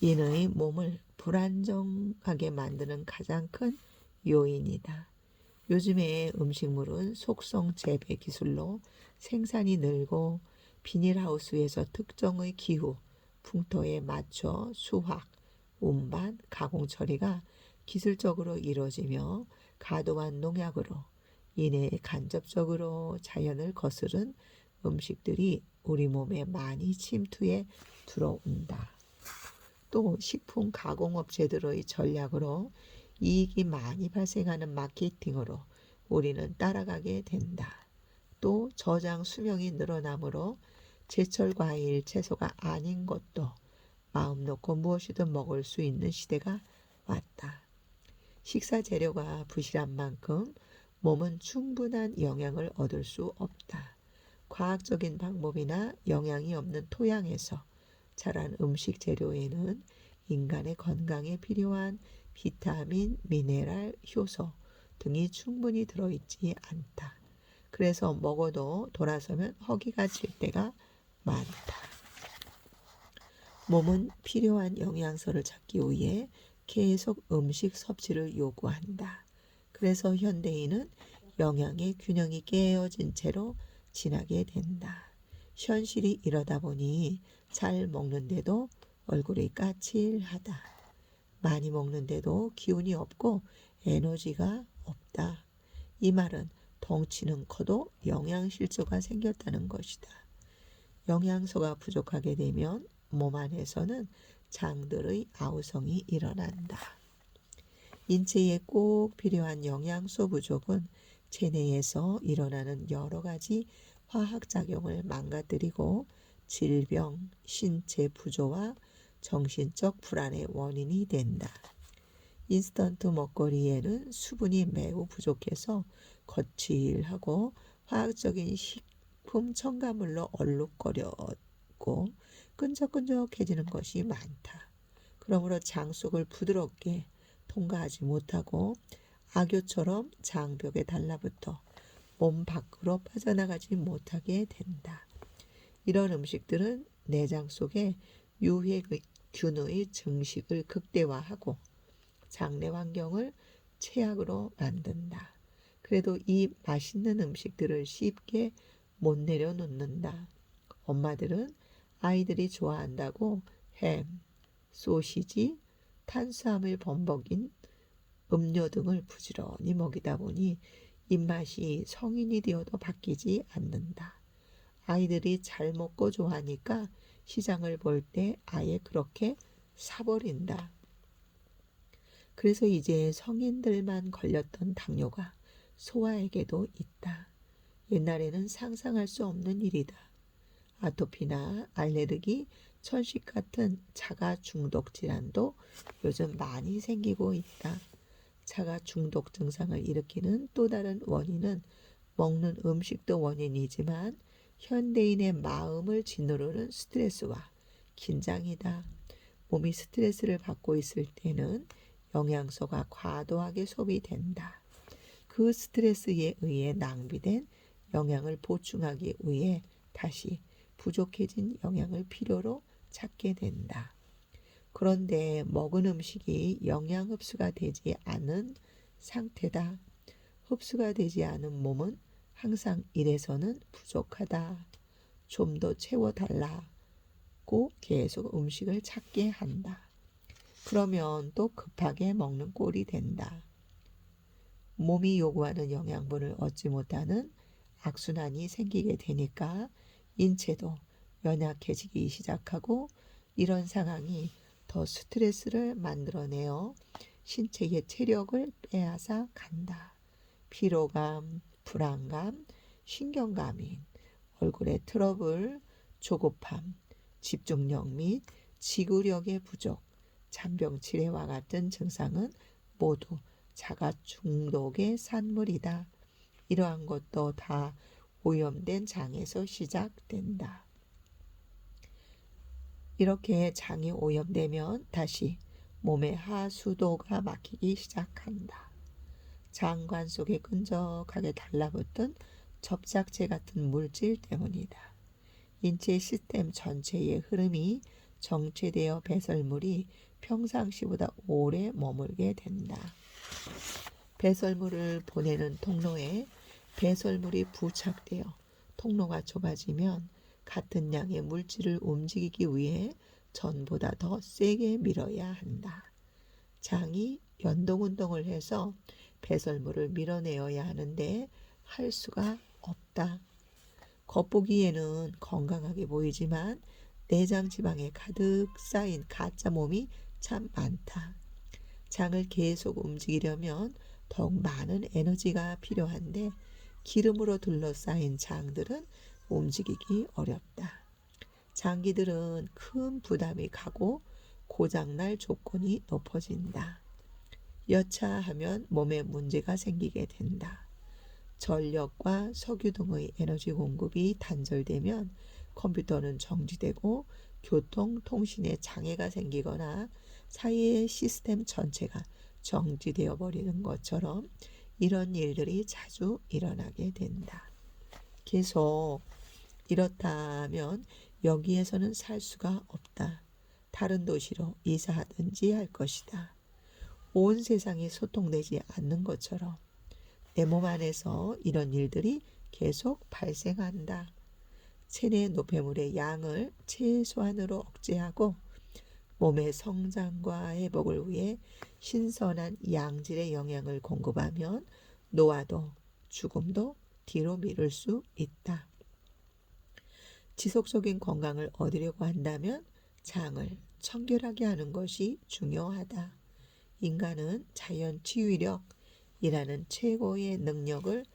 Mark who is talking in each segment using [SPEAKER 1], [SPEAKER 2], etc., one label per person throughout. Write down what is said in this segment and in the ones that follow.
[SPEAKER 1] 인의 몸을 불안정하게 만드는 가장 큰 요인이다. 요즘에 음식물은 속성 재배 기술로 생산이 늘고 비닐하우스에서 특정의 기후, 풍토에 맞춰 수확, 운반, 가공 처리가 기술적으로 이루어지며 과도한 농약으로 인해 간접적으로 자연을 거스른 음식들이 우리 몸에 많이 침투해 들어온다. 또 식품 가공업체들의 전략으로 이익이 많이 발생하는 마케팅으로 우리는 따라가게 된다. 또 저장 수명이 늘어나므로 제철 과일, 채소가 아닌 것도 마음 놓고 무엇이든 먹을 수 있는 시대가 왔다. 식사 재료가 부실한 만큼 몸은 충분한 영양을 얻을 수 없다. 과학적인 방법이나 영양이 없는 토양에서 자란 음식 재료에는 인간의 건강에 필요한 비타민, 미네랄, 효소 등이 충분히 들어있지 않다. 그래서 먹어도 돌아서면 허기가 질 때가 많다. 몸은 필요한 영양소를 찾기 위해 계속 음식 섭취를 요구한다. 그래서 현대인은 영양의 균형이 깨어진 채로 지나게 된다. 현실이 이러다 보니 잘 먹는데도 얼굴이 까칠하다. 많이 먹는데도 기운이 없고 에너지가 없다. 이 말은 덩치는 커도 영양실조가 생겼다는 것이다. 영양소가 부족하게 되면 몸 안에서는 장들의 아우성이 일어난다. 인체에 꼭 필요한 영양소 부족은 체내에서 일어나는 여러 가지 화학작용을 망가뜨리고 질병, 신체 부조와 정신적 불안의 원인이 된다. 인스턴트 먹거리에는 수분이 매우 부족해서 거칠하고 화학적인 식품 첨가물로 얼룩거렸고 끈적끈적해지는 것이 많다. 그러므로 장 속을 부드럽게 통과하지 못하고 악교처럼 장벽에 달라붙어 몸 밖으로 빠져나가지 못하게 된다. 이런 음식들은 내장 속에 유해균의 증식을 극대화하고 장내 환경을 최악으로 만든다. 그래도 이 맛있는 음식들을 쉽게 못 내려놓는다. 엄마들은 아이들이 좋아한다고 햄, 소시지, 탄수화물 범벅인 음료 등을 부지런히 먹이다 보니 입맛이 성인이 되어도 바뀌지 않는다. 아이들이 잘 먹고 좋아하니까 시장을 볼 때 아예 그렇게 사버린다. 그래서 이제 성인들만 걸렸던 당뇨가 소아에게도 있다. 옛날에는 상상할 수 없는 일이다. 아토피나 알레르기, 천식 같은 자가 중독 질환도 요즘 많이 생기고 있다. 자가 중독 증상을 일으키는 또 다른 원인은 먹는 음식도 원인이지만 현대인의 마음을 짓누르는 스트레스와 긴장이다. 몸이 스트레스를 받고 있을 때는 영양소가 과도하게 소비된다. 그 스트레스에 의해 낭비된 영양을 보충하기 위해 다시 부족해진 영양을 필요로 찾게 된다. 그런데 먹은 음식이 영양 흡수가 되지 않은 상태다. 흡수가 되지 않은 몸은 항상 이래서는 부족하다. 좀 더 채워달라고 계속 음식을 찾게 한다. 그러면 또 급하게 먹는 꼴이 된다. 몸이 요구하는 영양분을 얻지 못하는 악순환이 생기게 되니까 인체도 연약해지기 시작하고 이런 상황이 더 스트레스를 만들어내어 신체의 체력을 빼앗아 간다. 피로감, 불안감, 신경감인, 얼굴의 트러블, 조급함, 집중력 및 지구력의 부족, 잔병치레와 같은 증상은 모두 자가 중독의 산물이다. 이러한 것도 다 오염된 장에서 시작된다. 이렇게 장이 오염되면 다시 몸의 하수도가 막히기 시작한다. 장관 속에 끈적하게 달라붙은 접착제 같은 물질 때문이다. 인체 시스템 전체의 흐름이 정체되어 배설물이 평상시보다 오래 머물게 된다. 배설물을 보내는 통로에 배설물이 부착되어 통로가 좁아지면 같은 양의 물질을 움직이기 위해 전보다 더 세게 밀어야 한다. 장이 연동운동을 해서 배설물을 밀어내어야 하는데 할 수가 없다. 겉보기에는 건강하게 보이지만 내장 지방에 가득 쌓인 가짜 몸이 참 많다. 장을 계속 움직이려면 더욱 많은 에너지가 필요한데 기름으로 둘러싸인 장들은 움직이기 어렵다. 장기들은 큰 부담이 가고 고장날 조건이 높아진다. 여차하면 몸에 문제가 생기게 된다. 전력과 석유 등의 에너지 공급이 단절되면 컴퓨터는 정지되고 교통, 통신에 장애가 생기거나 사회의 시스템 전체가 정지되어 버리는 것처럼 이런 일들이 자주 일어나게 된다. 계속 이렇다면 여기에서는 살 수가 없다. 다른 도시로 이사하든지 할 것이다. 온 세상이 소통되지 않는 것처럼 내 몸 안에서 이런 일들이 계속 발생한다. 체내 노폐물의 양을 최소한으로 억제하고 몸의 성장과 회복을 위해 신선한 양질의 영양을 공급하면 노화도 죽음도 뒤로 미룰 수 있다. 지속적인 건강을 얻으려고 한다면 장을 청결하게 하는 것이 중요하다. 인간은 자연 치유력이라는 최고의 능력을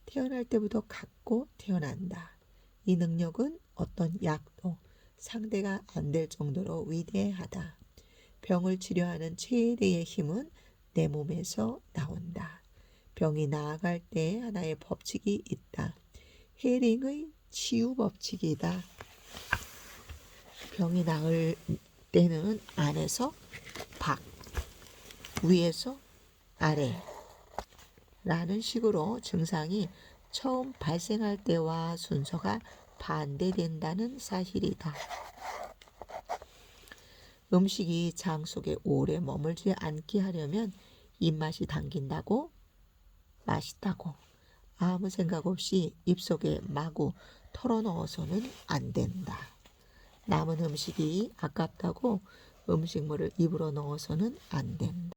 [SPEAKER 1] 태어날 때부터 갖고 태어난다. 이 능력은 어떤 약도 상대가 안 될 정도로 위대하다. 병을 치료하는 최대의 힘은 내 몸에서 나온다. 병이 나아갈 때 하나의 법칙이 있다. 헤링의 치유 법칙이다. 병이 나을 때는 안에서 밖, 위에서 아래 라는 식으로 증상이 처음 발생할 때와 순서가 반대된다는 사실이다. 음식이 장 속에 오래 머물지 않게 하려면 입맛이 당긴다고 맛있다고 아무 생각 없이 입속에 마구 털어넣어서는 안 된다. 남은 음식이 아깝다고 음식물을 입으로 넣어서는 안 된다.